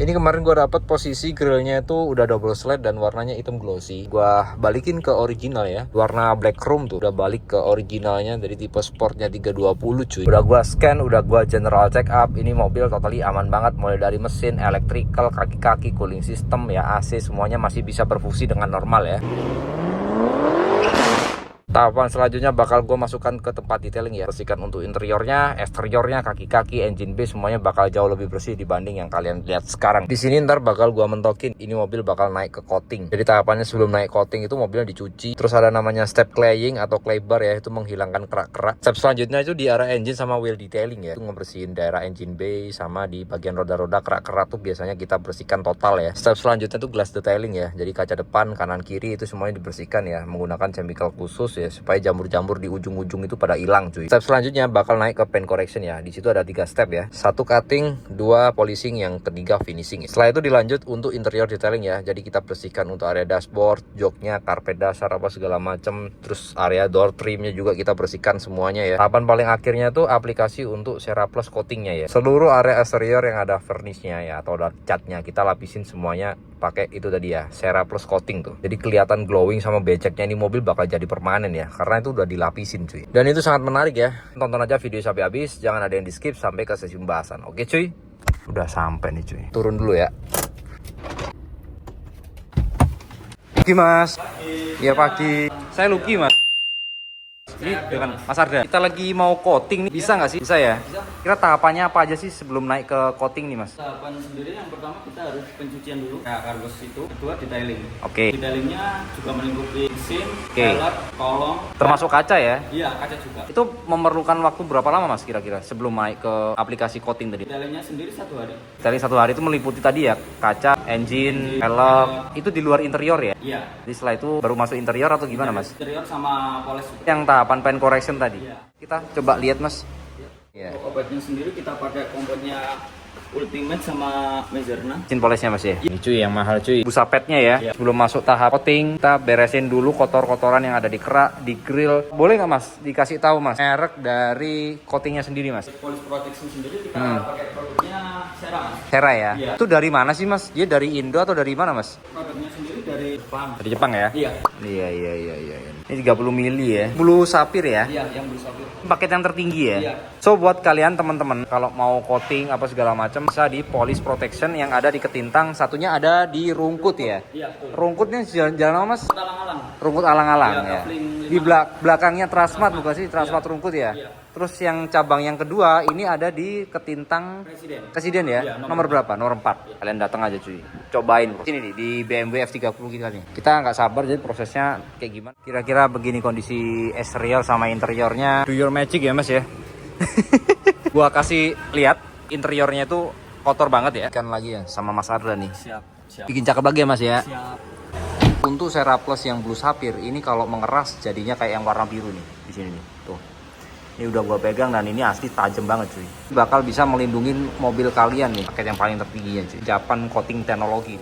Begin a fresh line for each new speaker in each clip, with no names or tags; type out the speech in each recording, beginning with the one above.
Ini kemarin gue dapet posisi grillnya itu udah double slide dan warnanya hitam glossy. Gue balikin ke original ya. Warna black chrome tuh udah balik ke originalnya dari tipe sportnya 320 cuy. Udah gue scan, udah gue general check up. Ini mobil totally aman banget, mulai dari mesin, electrical, kaki-kaki, cooling system ya, AC semuanya masih bisa berfungsi dengan normal ya. Tahapan selanjutnya bakal gue masukkan ke tempat detailing ya. Bersihkan untuk interiornya, eksteriornya, kaki-kaki, engine bay semuanya bakal jauh lebih bersih dibanding yang kalian lihat sekarang. Di sini ntar bakal gue mentokin ini mobil bakal naik ke coating. Jadi tahapannya sebelum naik coating itu mobilnya dicuci. Terus ada namanya step claying atau clay bar ya, itu menghilangkan kerak-kerak. Step selanjutnya itu di area engine sama wheel detailing ya. Itu ngebersihin daerah engine bay sama di bagian roda-roda kerak-kerak tuh biasanya kita bersihkan total ya. Step selanjutnya tuh glass detailing ya. Jadi kaca depan, kanan, kiri itu semuanya dibersihkan ya menggunakan chemical khusus ya, supaya jamur-jamur di ujung-ujung itu pada hilang cuy. Step selanjutnya bakal naik ke paint correction ya. Di situ ada 3 step ya. 1 cutting, 2 polishing, yang ketiga finishing. Setelah itu dilanjut untuk interior detailing ya. Jadi kita bersihkan untuk area dashboard, joknya, karpet dasar apa segala macam. Terus area door trimnya juga kita bersihkan semuanya ya. Tahapan paling akhirnya tuh aplikasi untuk Ceraplus coatingnya ya. Seluruh area eksterior yang ada varnishnya ya atau ada catnya kita lapisin semuanya pakai itu tadi ya, Ceraplus coating tuh. Jadi kelihatan glowing sama beceknya ini mobil bakal jadi permanen ya, karena itu udah dilapisin cuy. Dan itu sangat menarik ya. Tonton aja video sampai habis, jangan ada yang di skip sampai ke sesi pembahasan. Oke cuy. Udah sampai nih cuy. Turun dulu ya. Pagi mas. Iya pagi. Saya Lucky mas. Ini dengan Mas Arda. Kita lagi mau coating nih. Bisa nggak sih? Bisa ya?
Bisa.
Kira tahapannya apa aja sih sebelum naik ke coating nih mas?
Tahapan sendiri yang pertama kita harus pencucian dulu. Nah, karbos itu. Kedua detailing.
Oke.
Detailingnya juga melingkupi mesin,
Oke.
pelek, kolong.
Termasuk kaca ya?
Iya, kaca juga.
Itu memerlukan waktu berapa lama mas kira-kira sebelum naik ke aplikasi coating tadi?
Detailingnya sendiri 1 hari.
Dari 1 hari itu meliputi tadi ya kaca, engine, pelek. Itu di luar interior ya?
Iya.
Jadi setelah itu baru masuk interior atau gimana mas?
Interior sama poles juga.
Yang tahapan paint correction tadi.
Iya.
Kita coba lihat mas. Iya.
Untuk obatnya sendiri kita pakai komponnya Ultimate sama Mezerna.
Mesin polesnya mas ya? Ini cuy yang mahal cuy. Busa petnya ya.
Iya.
Sebelum masuk tahap coating kita beresin dulu kotor-kotoran yang ada di kerak, di grill. Boleh nggak mas dikasih tahu mas merek dari coatingnya sendiri mas?
Polish protection sendiri kita pakai produknya Cera.
Cera ya?
Iya.
Itu dari mana sih mas? Dia dari Indo atau dari mana mas?
Produknya sendiri dari Jepang.
Dari Jepang ya?
Iya.
Iya. Ini 30 mili ya. Blue sapphire ya?
Iya, yang berusaha.
Paket yang tertinggi ya?
Iya.
So buat kalian teman-teman kalau mau coating apa segala macam bisa di Polish Protection yang ada di Ketintang. Satunya ada di Rungkut ya?
Iya, betul.
Rungkutnya jalan apa mas?
Alang-alang.
Rungkut alang-alang
Iya,
ya.
kafling
Di belakangnya Transmart bukan sih? Transmart
Iya.
Rungkut ya?
Iya.
Terus yang cabang yang kedua ini ada di Ketintang
Presiden.
ya?
Iya,
nomor berapa? Nomor 4. Kalian datang aja cuy. Cobain. Sini nih di BMW F30 kita nih. Kita nggak sabar jadi prosesnya kayak gimana. Kira-kira begini kondisi eksterior sama interiornya. Do your magic ya mas ya. Gua kasih lihat interiornya itu kotor banget ya. Ikan lagi ya sama Mas Arda nih.
Siap.
Bikin cakep lagi ya mas ya.
Siap.
Untuk Ceraplus yang blue sapphire ini kalau mengeras jadinya kayak yang warna biru nih di sini nih. Tuh. Ini udah gua pegang dan ini asli tajam banget cuy. Bakal bisa melindungi mobil kalian nih. Paket yang paling tertingginya cuy. Japan Coating Teknologi.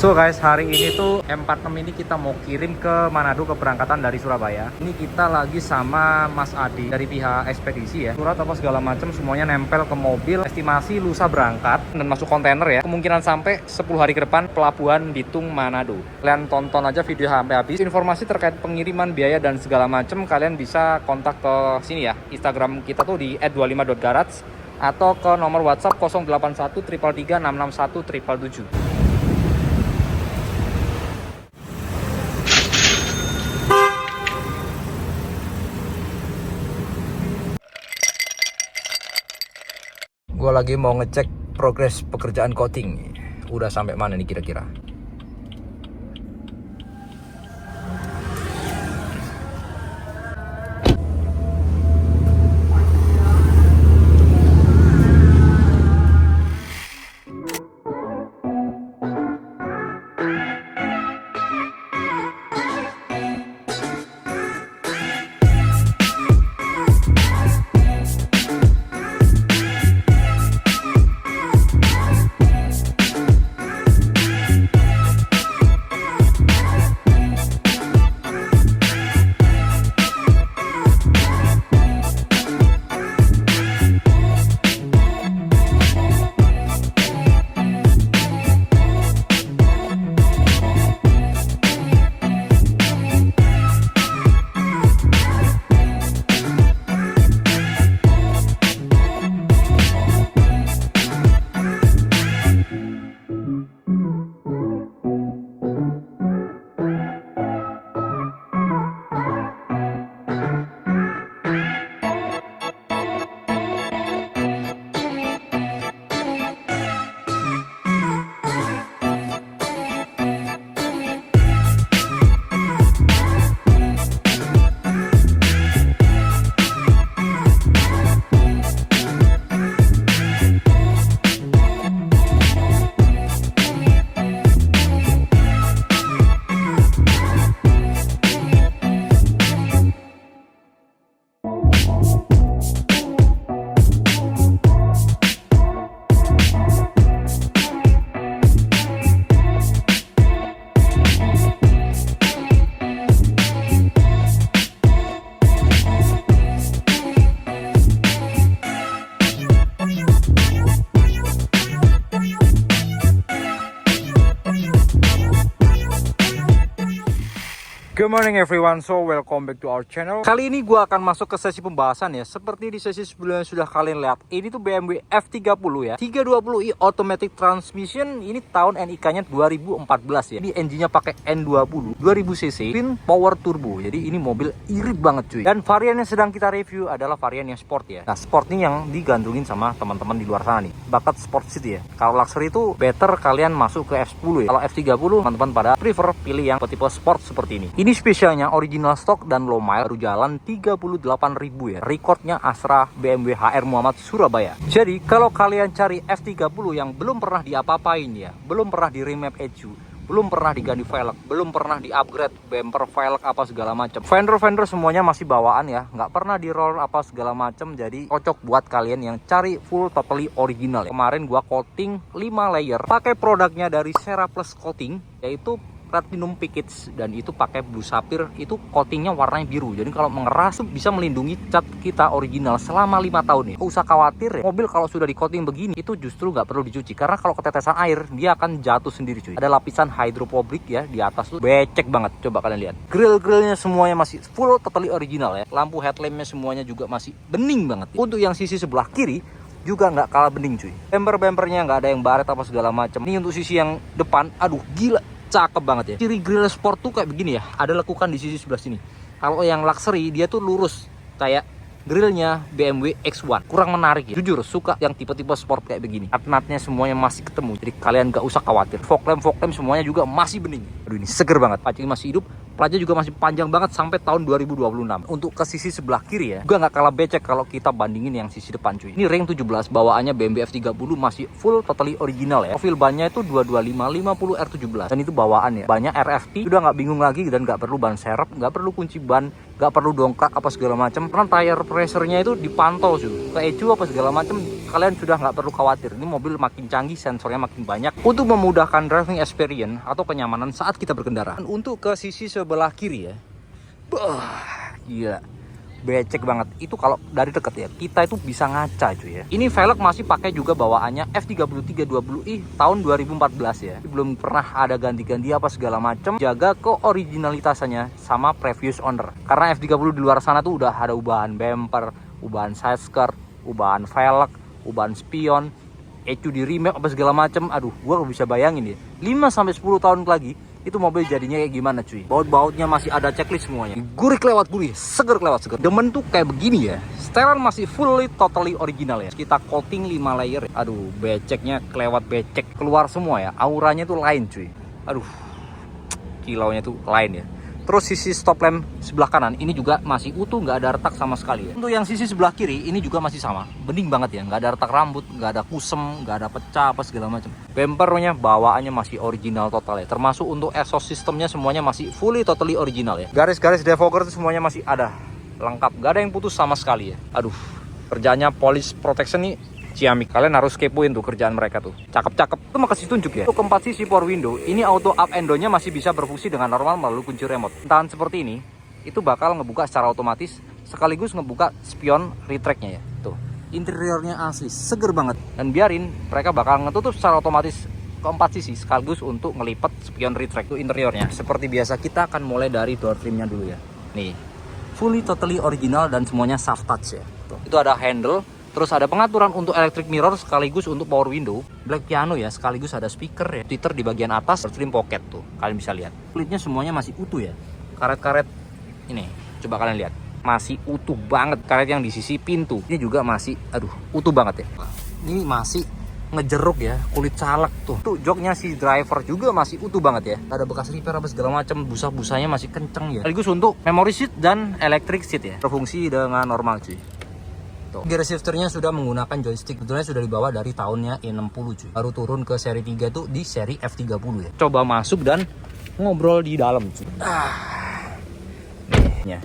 So guys, hari ini tuh M46 ini kita mau kirim ke Manado keberangkatan dari Surabaya. Ini kita lagi sama Mas Adi dari pihak ekspedisi ya. Surat apa segala macam semuanya nempel ke mobil. Estimasi lusa berangkat dan masuk kontainer ya. Kemungkinan sampai 10 hari ke depan pelabuhan Bitung Manado. Kalian tonton aja video sampai habis. Informasi terkait pengiriman biaya dan segala macam kalian bisa kontak ke sini ya. Instagram kita tuh di @25.garage atau ke nomor WhatsApp 081 333 661 777. Gue lagi mau ngecek progres pekerjaan coating. Udah sampai mana nih kira-kira? Good morning everyone, so welcome back to our channel. Kali ini gue akan masuk ke sesi pembahasan ya. Seperti di sesi sebelumnya sudah kalian lihat, ini tuh BMW F30 ya, 320i automatic transmission. Ini tahun NIK-nya 2014 ya. Ini engine-nya pakai N20 2000cc twin power turbo. Jadi ini mobil irit banget cuy. Dan varian yang sedang kita review adalah varian yang sport ya. Nah, sport ini yang digandrungin sama teman-teman di luar sana nih, bakat sport city ya. Kalau luxury itu better kalian masuk ke F10 ya. Kalau F30 teman-teman pada prefer pilih yang tipe sport seperti ini. Ini spesialnya original stock dan low mile, baru jalan 38.000 ya. Recordnya Astra BMW HR Muhammad Surabaya. Jadi kalau kalian cari F30 yang belum pernah diapa-apain ya, belum pernah di remap ECU, belum pernah diganti velg, belum pernah di upgrade bumper, velg apa segala macam, fender semuanya masih bawaan ya, nggak pernah di roll apa segala macam. Jadi cocok buat kalian yang cari full totally original ya. Kemarin gua coating 5 layer pakai produknya dari Sera Plus Coating, yaitu Platinum Package, dan itu pakai blue sapphire. Itu coatingnya warnanya biru, jadi kalau mengeras tuh bisa melindungi cat kita original selama 5 tahun ya. Gak usah khawatir ya, mobil kalau sudah di coating begini itu justru nggak perlu dicuci, karena kalau ketetesan air dia akan jatuh sendiri cuy. Ada lapisan hydrophobic ya di atas tuh, becek banget. Coba kalian lihat, grill-grillnya semuanya masih full totally original ya. Lampu headlampnya semuanya juga masih bening banget ya. Untuk yang sisi sebelah kiri juga nggak kalah bening cuy. Bumpernya nggak ada yang baret apa segala macam. Ini untuk sisi yang depan, aduh gila, cakep banget ya. Ciri grill sport tuh kayak begini ya, ada lekukan di sisi sebelah sini. Kalau yang luxury dia tuh lurus kayak grillnya BMW X1. Kurang menarik ya, jujur suka yang tipe-tipe sport kayak begini. Nut-nutnya semuanya masih ketemu, jadi kalian gak usah khawatir. Fog lamp semuanya juga masih bening. Aduh ini seger banget, pacing masih hidup, pelajnya juga masih panjang banget sampai tahun 2026. Untuk ke sisi sebelah kiri ya, juga gak kalah becek kalau kita bandingin yang sisi depan cuy. Ini ring 17, bawaannya BMW F30 masih full totally original ya. Profil bannya itu 225 50 R17, dan itu bawaan ya. Banyak RFT, udah gak bingung lagi dan gak perlu ban serep, gak perlu kunci ban Gak perlu dongkrak apa segala macam, karena tire pressure-nya itu dipantau cuy. Keecu apa segala macam, kalian sudah nggak perlu khawatir. Ini mobil makin canggih, sensornya makin banyak untuk memudahkan driving experience atau kenyamanan saat kita berkendara. Dan untuk ke sisi sebelah kiri ya, gila, becek banget. Itu kalau dari deket ya, kita itu bisa ngaca cuy ya. Ini velg masih pakai juga bawaannya F3320i tahun 2014 ya. Belum pernah ada ganti-ganti apa segala macam. Jaga keoriginalitasannya sama previous owner. Karena F30 di luar sana tuh udah ada ubahan bumper, ubahan side skirt, ubahan velg, ubahan spion, ECU di remake apa segala macam. Aduh, gua gak bisa bayangin ya. 5-10 tahun lagi itu mobil jadinya kayak gimana cuy. Baut-bautnya masih ada checklist semuanya. Gurih kelewat gurih, seger kelewat seger. Demen tuh kayak begini ya. Setelan masih fully totally original ya. Kita coating 5 layer ya. Aduh, beceknya kelewat becek. Keluar semua ya. Auranya tuh lain cuy. Aduh, kilaunya tuh lain ya. Terus sisi stop lamp sebelah kanan ini juga masih utuh, nggak ada retak sama sekali ya. Untuk yang sisi sebelah kiri ini juga masih sama, bening banget ya, nggak ada retak rambut, nggak ada kusem, nggak ada pecah apa segala macam. Bumpernya bawaannya masih original total ya, termasuk untuk exhaust systemnya semuanya masih fully totally original ya. Garis-garis defogger itu semuanya masih ada, lengkap, nggak ada yang putus sama sekali ya. Aduh, kerjanya polish protection nih ciamik, kalian harus kepoin tuh kerjaan mereka tuh, cakep-cakep. Itu mau kasih tunjuk ya. Untuk keempat sisi power window, ini auto up and down nya masih bisa berfungsi dengan normal melalui kunci remote. Tahan seperti ini, itu bakal ngebuka secara otomatis, sekaligus ngebuka spion retract-nya ya. Tuh, interiornya asli, seger banget. Dan biarin, mereka bakal ngetutup secara otomatis keempat sisi, sekaligus untuk ngelipet spion retract. Itu interiornya. Seperti biasa, kita akan mulai dari door trimnya dulu ya. Nih, fully totally original dan semuanya soft touch ya. Tuh, itu ada handle. Terus ada pengaturan untuk electric mirror sekaligus untuk power window, black piano ya, sekaligus ada speaker ya, tweeter di bagian atas, trim pocket tuh, kalian bisa lihat. Kulitnya semuanya masih utuh ya, karet-karet ini, coba kalian lihat, masih utuh banget. Karet yang di sisi pintu, ini juga masih, aduh, utuh banget ya. Ini masih ngejeruk ya, kulit caleg tuh. Tuh joknya si driver juga masih utuh banget ya. Ada bekas repair apa segala macam, busa-busanya masih kenceng ya. Sekaligus untuk memory seat dan electric seat ya, berfungsi dengan normal cuy. Gear shifternya sudah menggunakan joystick, sebetulnya sudah dibawa dari tahunnya E60 cuy. Baru turun ke seri 3 tuh di seri F30 ya. Coba masuk dan ngobrol di dalam cuy. Nih.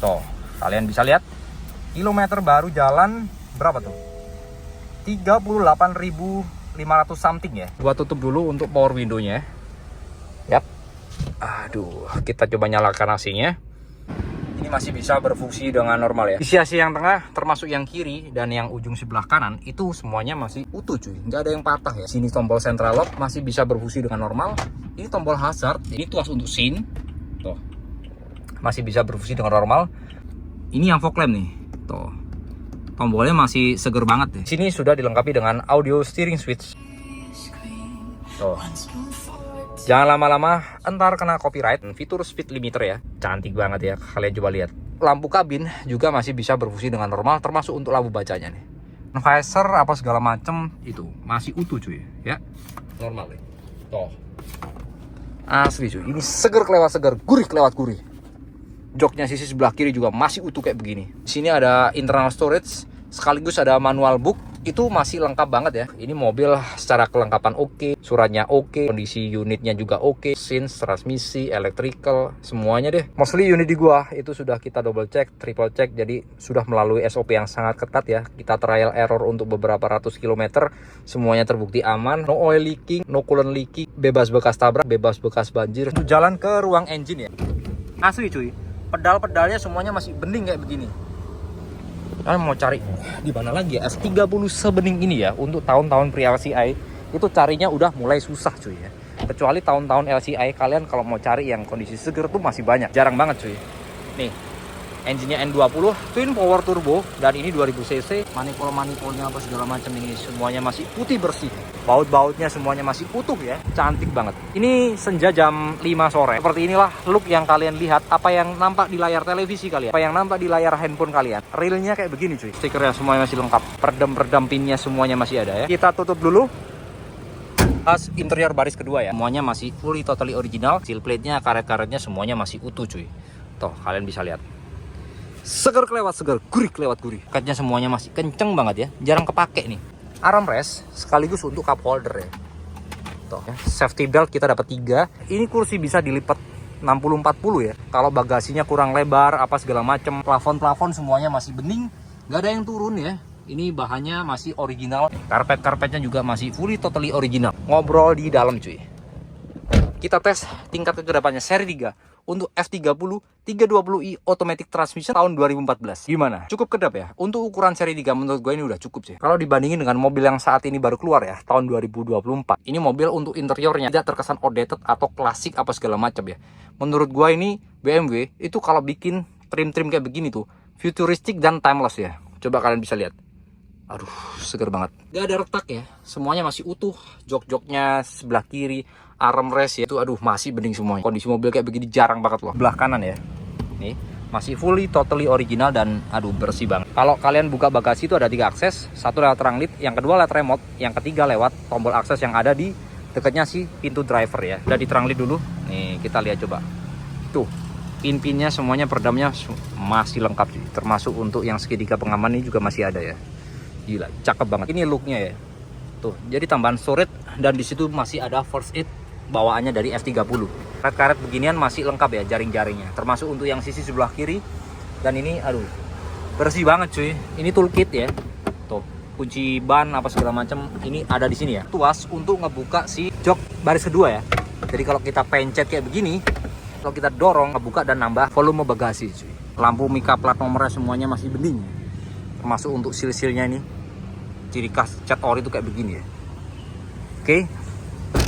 Tuh, kalian bisa lihat kilometer baru jalan berapa tuh? 38.500 something ya. Gua tutup dulu untuk power window-nya. Yap. Aduh, kita coba nyalakan AC-nya. Ini masih bisa berfungsi dengan normal ya. Isi AC yang tengah termasuk yang kiri dan yang ujung sebelah kanan itu semuanya masih utuh cuy, nggak ada yang patah ya. Sini tombol central lock masih bisa berfungsi dengan normal. Ini tombol hazard, ini tuas untuk scene tuh, masih bisa berfungsi dengan normal. Ini yang fog lamp nih tuh, tombolnya masih seger banget ya. Sini sudah dilengkapi dengan audio steering switch tuh. Jangan lama-lama, entar kena copyright. Fitur speed limiter ya, cantik banget ya, kalian coba lihat. Lampu kabin juga masih bisa berfungsi dengan normal, termasuk untuk lampu bacanya nih. Visor apa segala macem itu masih utuh cuy ya, normal nih. Tuh, asli cuy, ini seger kelewat seger, gurih kelewat gurih. Joknya sisi sebelah kiri juga masih utuh kayak begini. Di sini ada internal storage, sekaligus ada manual book. Itu masih lengkap banget ya. Ini mobil secara kelengkapan oke, suratnya oke, kondisi unitnya juga oke, scene, transmisi, electrical, semuanya deh. Mostly unit di gua itu sudah kita double check, triple check, jadi sudah melalui SOP yang sangat ketat ya. Kita trial error untuk beberapa ratus kilometer, semuanya terbukti aman, no oil leaking, no coolant leaking, bebas bekas tabrak, bebas bekas banjir. Untuk jalan ke ruang engine ya, asli cuy, pedal-pedalnya semuanya masih bening kayak begini. Kalian mau cari di mana lagi ya S30 sebening ini ya, untuk tahun-tahun pre-LCI itu carinya udah mulai susah cuy ya. Kecuali tahun-tahun LCI, kalian kalau mau cari yang kondisi seger tuh masih banyak, jarang banget cuy. Nih, engine-nya N20 twin power turbo dan ini 2000 cc, manifold-manifoldnya apa segala macam ini semuanya masih putih bersih. Baut-bautnya semuanya masih utuh ya, cantik banget. Ini senja jam 5 sore. Seperti inilah look yang kalian lihat, apa yang nampak di layar televisi kalian, apa yang nampak di layar handphone kalian. Realnya kayak begini cuy. Stikernya semuanya masih lengkap, perdam pinnya semuanya masih ada ya. Kita tutup dulu. As interior baris kedua ya, semuanya masih fully totally original. Seal plate-nya, karet-karetnya semuanya masih utuh cuy. Tuh, kalian bisa lihat. Seger kelewat seger, gurih kelewat gurih. Katnya semuanya masih kenceng banget ya, jarang kepake nih. Armrest sekaligus untuk cup holder ya. Tuh, ya. Safety belt kita dapat 3. Ini kursi bisa dilipat 60-40 ya. Kalau bagasinya kurang lebar apa segala macem, plafon semuanya masih bening, nggak ada yang turun ya. Ini bahannya masih original, karpetnya juga masih fully totally original. Ngobrol di dalam cuy. Kita tes tingkat kekedapannya seri 3 untuk F30 320i automatic transmission tahun 2014. Gimana? Cukup kedap ya? Untuk ukuran seri 3 menurut gue ini udah cukup sih. Kalau dibandingin dengan mobil yang saat ini baru keluar ya, tahun 2024. Ini mobil untuk interiornya tidak terkesan outdated atau klasik apa segala macam ya. Menurut gue ini BMW itu kalau bikin trim-trim kayak begini tuh futuristik dan timeless ya. Coba kalian bisa lihat. Aduh, seger banget. Gak ada retak ya. Semuanya masih utuh. Jok-joknya sebelah kiri, armrest ya. Itu aduh masih bening semuanya. Kondisi mobil kayak begini jarang banget loh. Belah kanan ya. Nih, masih fully totally original dan aduh bersih banget. Kalau kalian buka bagasi itu ada 3 akses. Satu lewat terang led, yang kedua lewat remote, yang ketiga lewat tombol akses yang ada di dekatnya si pintu driver ya. Udah di terang led dulu. Nih, kita lihat coba. Tuh, pin-pinnya semuanya peredamnya masih lengkap sih. Termasuk untuk yang segitiga pengaman ini juga masih ada ya. Gila, cakep banget. Ini looknya ya. Tuh, jadi tambahan storage dan di situ masih ada first aid bawaannya dari F30. Karet-karet beginian masih lengkap ya jaring-jaringnya. Termasuk untuk yang sisi sebelah kiri. Dan ini aduh, bersih banget cuy. Ini toolkit ya. Tuh, kunci ban apa segala macam ini ada di sini ya. Tuas untuk ngebuka si jok baris kedua ya. Jadi kalau kita pencet kayak begini, kalau kita dorong ngebuka dan nambah volume bagasi cuy. Lampu mika plat nomornya semuanya masih bening. Termasuk untuk seal-sealnya ini. Ciri khas cat ori itu kayak begini ya. Oke.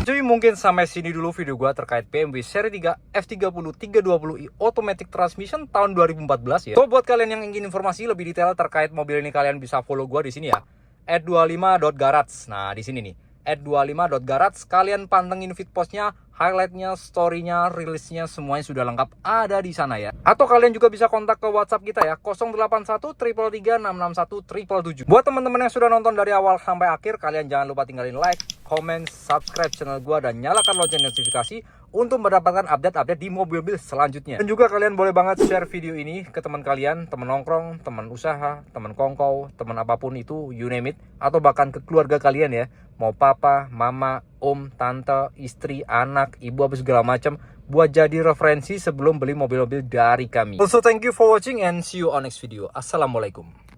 Cuy, mungkin sampai sini dulu video gua terkait BMW seri 3 F30 320i automatic transmission tahun 2014 ya. So buat kalian yang ingin informasi lebih detail terkait mobil ini, kalian bisa follow gua di sini ya. @25.garage. Nah, di sini nih. @25.garage. Kalian pantengin feed postnya, highlightnya, storynya, rilisnya semuanya sudah lengkap ada di sana ya. Atau kalian juga bisa kontak ke WhatsApp kita ya 081 333 661 777. Buat teman-teman yang sudah nonton dari awal sampai akhir, kalian jangan lupa tinggalin like, comment, subscribe channel gua dan nyalakan lonceng notifikasi untuk mendapatkan update-update di mobil-mobil selanjutnya. Dan juga kalian boleh banget share video ini ke teman kalian, teman nongkrong, teman usaha, teman kongkow, teman apapun itu, you name it, atau bahkan ke keluarga kalian ya. Mau papa, mama, om, tante, istri, anak, ibu apa segala macam buat jadi referensi sebelum beli mobil-mobil dari kami. Also thank you for watching and see you on next video. Assalamualaikum.